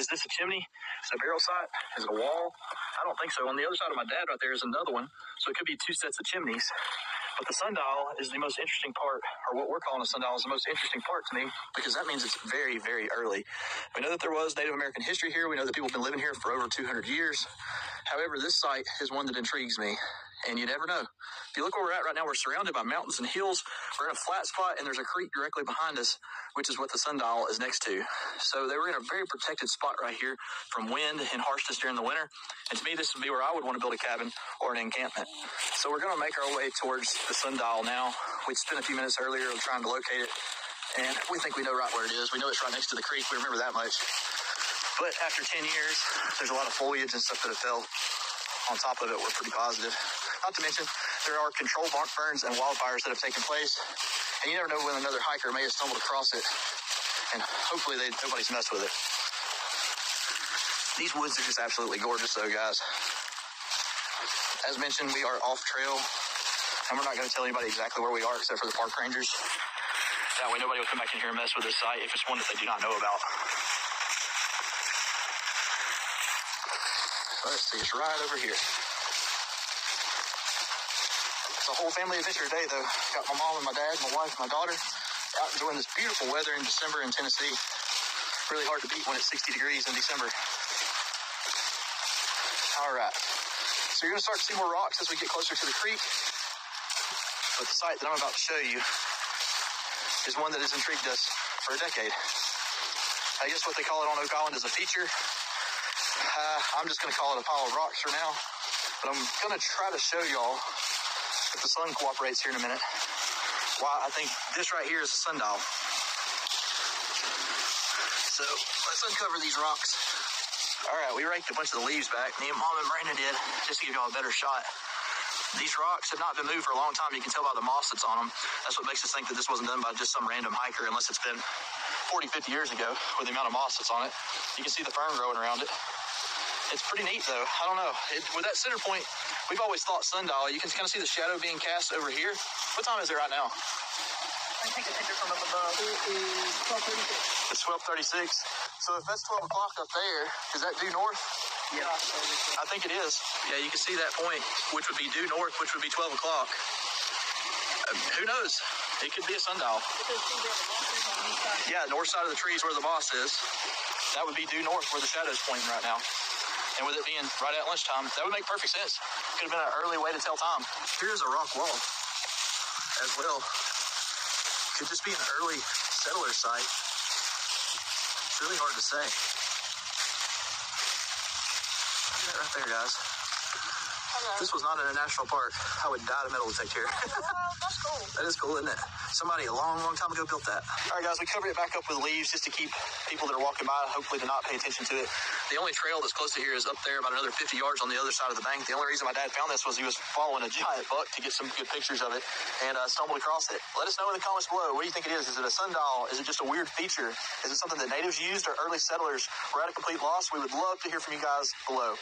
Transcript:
Is this a chimney? Is it a burial site? Is it a wall? I don't think so. On the other side of my dad right there is another one. So it could be two sets of chimneys. But the sundial is the most interesting part, or what we're calling a sundial is the most interesting part to me, because that means it's very, very early. We know that there was Native American history here. We know that people have been living here for over 200 years. However, this site is one that intrigues me, and you never know. If you look where we're at right now, we're surrounded by mountains and hills. We're in a flat spot, and there's a creek directly behind us, which is what the sundial is next to. So they were in a very protected spot right here from wind and harshness during the winter. And to me, this would be where I would want to build a cabin or an encampment. So we're going to make our way towards the sundial now. We spent a few minutes earlier trying to locate it, and we think we know right where it is. We know it's right next to the creek. We remember that much. But after 10 years, there's a lot of foliage and stuff that have fell on top of it. We're pretty positive. Not to mention, there are controlled burns and wildfires that have taken place. And you never know when another hiker may have stumbled across it. And hopefully nobody's messed with it. These woods are just absolutely gorgeous though, guys. As mentioned, we are off trail. And we're not going to tell anybody exactly where we are except for the park rangers. That way nobody will come back in here and mess with this site if it's one that they do not know about. Let's see, it's right over here. It's a whole family adventure today, though. Got my mom and my dad, my wife, and my daughter out enjoying this beautiful weather in December in Tennessee. Really hard to beat when it's 60 degrees in December. All right. So you're going to start to see more rocks as we get closer to the creek. But the site that I'm about to show you is one that has intrigued us for a decade. I guess what they call it on Oak Island is a feature. I'm just going to call it a pile of rocks for now, but I'm going to try to show y'all, if the sun cooperates here in a minute, why I think this right here is a sundial. So let's uncover these rocks. All right, we raked a bunch of the leaves back. Me and Mom and Brandon did, just to give y'all a better shot. These rocks have not been moved for a long time. You can tell by the moss that's on them. That's what makes us think that this wasn't done by just some random hiker, unless it's been 40, 50 years ago with the amount of moss that's on it. You can see the fern growing around it. It's pretty neat, though. I don't know. With that center point, we've always thought sundial. You can kind of see the shadow being cast over here. What time is it right now? I take a picture from up above. It is 12:36. It's 12:36. So if that's 12 o'clock up there, is that due north? Yeah. I think it is. Yeah, you can see that point, which would be due north, which would be 12 o'clock. Who knows? It could be a sundial. Yeah, north side of the trees where the moss is. That would be due north where the shadow's pointing right now. And with it being right at lunchtime, that would make perfect sense. Could have been an early way to tell time. Here's a rock wall as well. Could just be an early settler site. It's really hard to say. Look at that right there, guys. If this was not in a national park, I would die to metal detect here. That's cool. That is cool, isn't it? Somebody a long, long time ago built that. All right, guys, we covered it back up with leaves just to keep people that are walking by, hopefully, to not pay attention to it. The only trail that's close to here is up there about another 50 yards on the other side of the bank. The only reason my dad found this was he was following a giant buck to get some good pictures of it and stumbled across it. Let us know in the comments below. What do you think it is? Is it a sundial? Is it just a weird feature? Is it something that natives used or early settlers were at a complete loss? We would love to hear from you guys below.